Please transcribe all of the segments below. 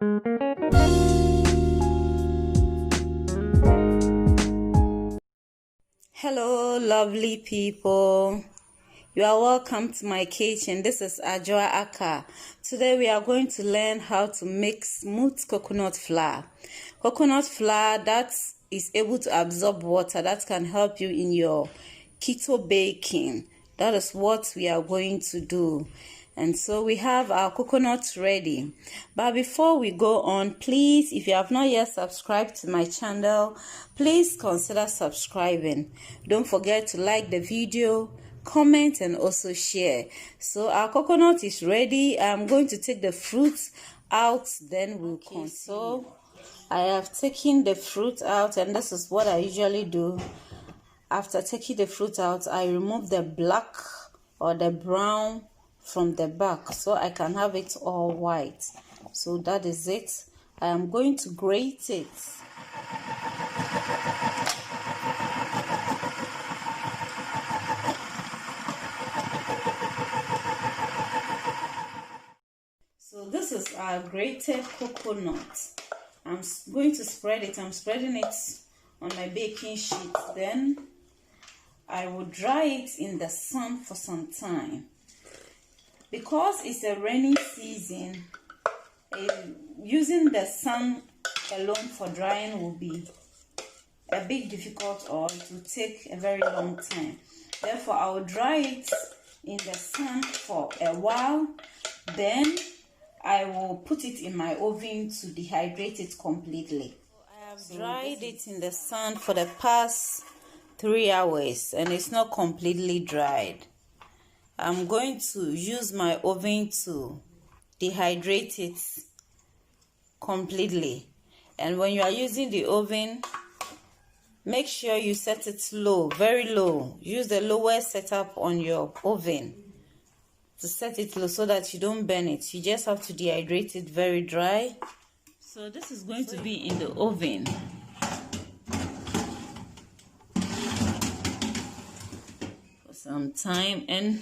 Hello lovely people, you are welcome to my kitchen. This is Ajwa Aka. Today we are going to learn how to make smooth coconut flour that is able to absorb water, that can help you in your keto baking. That is what we are going to do. And so we have our coconuts ready. But before we go on, please, if you have not yet subscribed to my channel, please consider subscribing. Don't forget to like the video, comment, and also share. So our coconut is ready. I'm going to take the fruits out, then we'll continue. So I have taken the fruit out, and this is what I usually do. After taking the fruit out, I remove the black or the brown from the back so I can have it all white. So that is it. I am going to grate it. So this is our grated coconut. I'm going to spread it. I'm spreading it on my baking sheet. Then I will dry it in the sun for some time. Because it's a rainy season, using the sun alone for drying will be a bit difficult, or it will take a very long time. Therefore, I will dry it in the sun for a while. Then I will put it in my oven to dehydrate it completely. I have dried it in the sun for the past 3 hours and it's not completely dried. I'm going to use my oven to dehydrate it completely. And when you are using the oven, make sure you set it low, very low. Use the lowest setup on your oven to set it low so that you don't burn it. You just have to dehydrate it very dry. So this is going to be in the oven for some time, and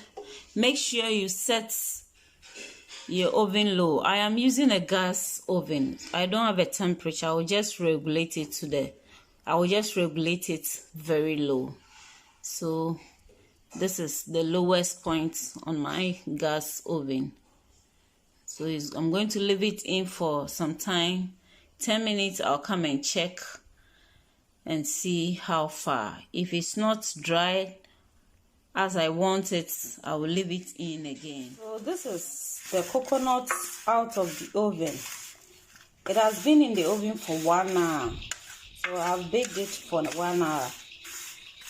make sure you set your oven low. I am using a gas oven. I don't have a temperature. I will just regulate it very low. So this is the lowest point on my gas oven. So I'm going to leave it in for some time. 10 minutes, I'll come and check and see how far. If it's not dry as I want it, I will leave it in again. So this is the coconut out of the oven. It has been in the oven for 1 hour. So I've baked it for 1 hour.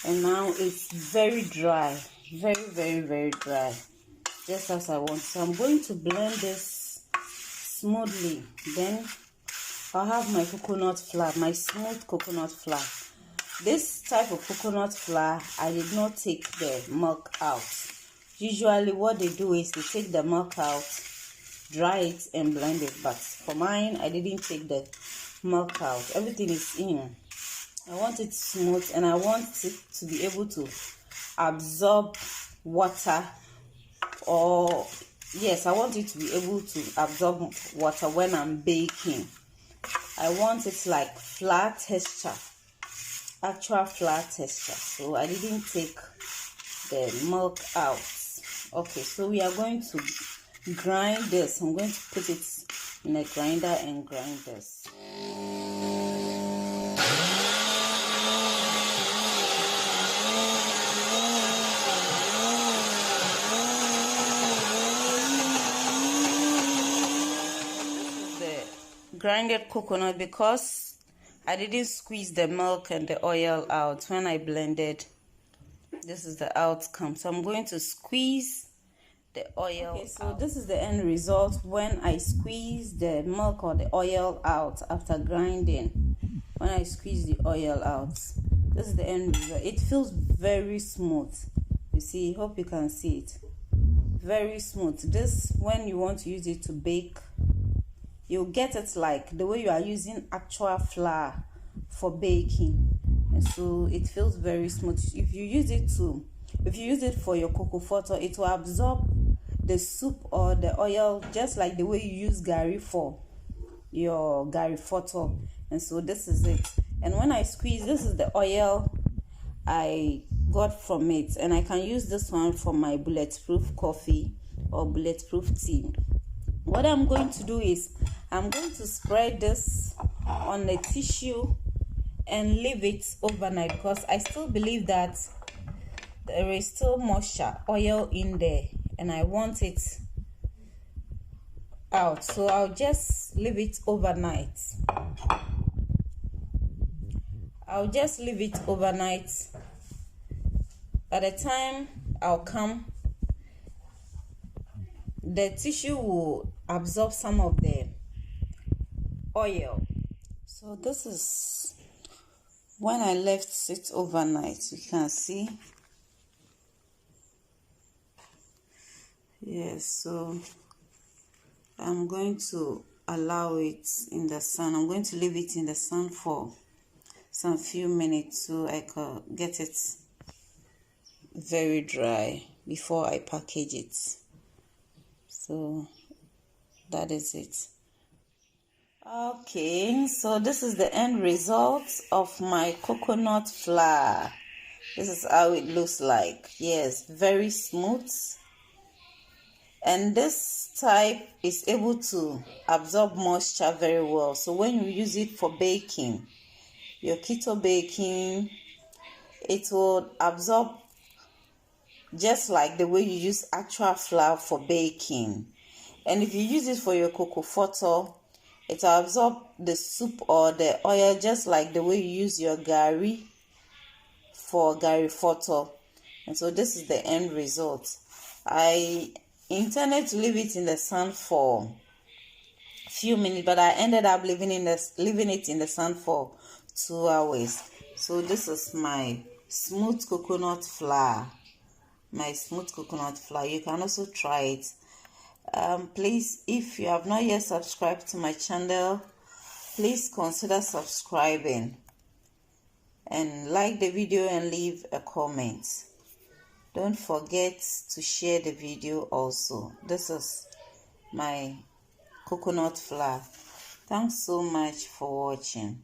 And now it's very dry. Very, very, very dry. Just as I want. So I'm going to blend this smoothly. Then I'll have my coconut flour, my smooth coconut flour. This type of coconut flour, I did not take the milk out. Usually what they do is they take the milk out, dry it and blend it. But for mine, I didn't take the milk out. Everything is in. I want it smooth and I want it to be able to absorb water. Or yes, I want it to be able to absorb water when I'm baking. I want it like flat texture. Actual flour texture. So I didn't take the milk out. Okay, so we are going to grind this. I'm going to put it in a grinder and grind this. This is the grinded coconut because I didn't squeeze the milk and the oil out when I blended. This is the outcome. So I'm going to squeeze the oil. Okay, so this is the end result when I squeeze the milk or the oil out after grinding. When I squeeze the oil out, this is the end result. It feels very smooth. You see, hope you can see it. Very smooth. This, when you want to use it to bake, you'll get it like the way you are using actual flour for baking. And so it feels very smooth. If you use it for your cocofoto, it will absorb the soup or the oil just like the way you use gari for your cocofoto. And so this is it. And when I squeeze, this is the oil I got from it, and I can use this one for my bulletproof coffee or bulletproof tea. What I'm going to do is I'm going to spread this on the tissue and leave it overnight, because I still believe that there is still moisture, oil in there, and I want it out. So I'll just leave it overnight. I'll just leave it overnight. By the time I'll come, the tissue will absorb some of the oil. So this is when I left it overnight. You can see. Yes, so I'm going to allow it in the sun. I'm going to leave it in the sun for some few minutes so I can get it very dry before I package it. So that is it. Okay, so this is the end result of my coconut flour. This is how it looks like. Yes, very smooth. And this type is able to absorb moisture very well. So when you use it for baking, your keto baking, it will absorb just like the way you use actual flour for baking. And if you use it for your cocofoto, it will absorb the soup or the oil just like the way you use your gari for cocofoto. And so this is the end result. I intended to leave it in the sun for a few minutes, but I ended up leaving it in the sun for 2 hours. So this is my smooth coconut flour. You can also try it. Please, if you have not yet subscribed to my channel, please consider subscribing and like the video and leave a comment. Don't forget to share the video also. This is my coconut flour. Thanks so much for watching.